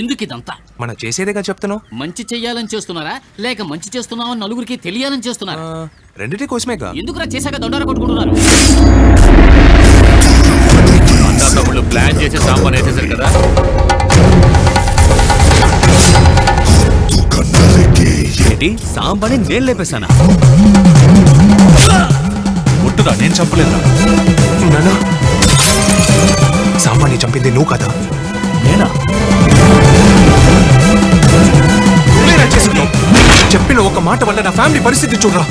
ఎందుకు ఇదంతా? మనం చేసేదేగా చెప్తున్నావు. మంచి చెయ్యాలని చేస్తున్నారా లేక మంచి చేస్తున్నామని నలుగురికి తెలియాలని చేస్తున్నారా? రెండిటి కోసమేగా. ఎందుకురా చేశాక దొండర కొట్టుకుంటున్నారు? అన్నదమ్ముళ్ళు ప్లాన్ చేసి సాంబార్ వేసేసారు కదా. ఏంటి సాంబార్ని నేను లేపేశానా? ముట్టురా, నేను చంపలేదురా. నానా, సాంబార్ని చంపింది నువ్వు కదా? నేనా? నువ్వేనా చేస్తున్నావు? చెప్పిన ఒక మాట వల్ల నా ఫ్యామిలీ పరిస్థితి చూడరా.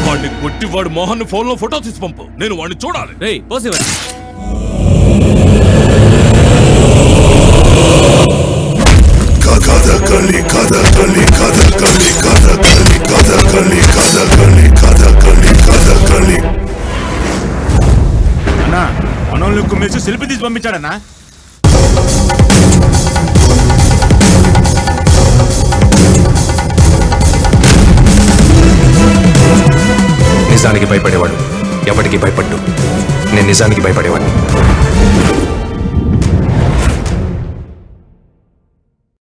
వాడిని కొట్టి వాడు మోహన్ ఫోన్ లో ఫోటో తీసి పంపు, నేను వాడిని చూడాలి. రేయ్ పోసేవాడు. అన్నా మనోళ్ళు కుమ్మేసి సెల్ఫీ తీసి పంపించాడన్నా. నిజానికి భయపడేవాడు ఎవరికి భయపడ్డు. నేను నిజానికి భయపడేవాడిని.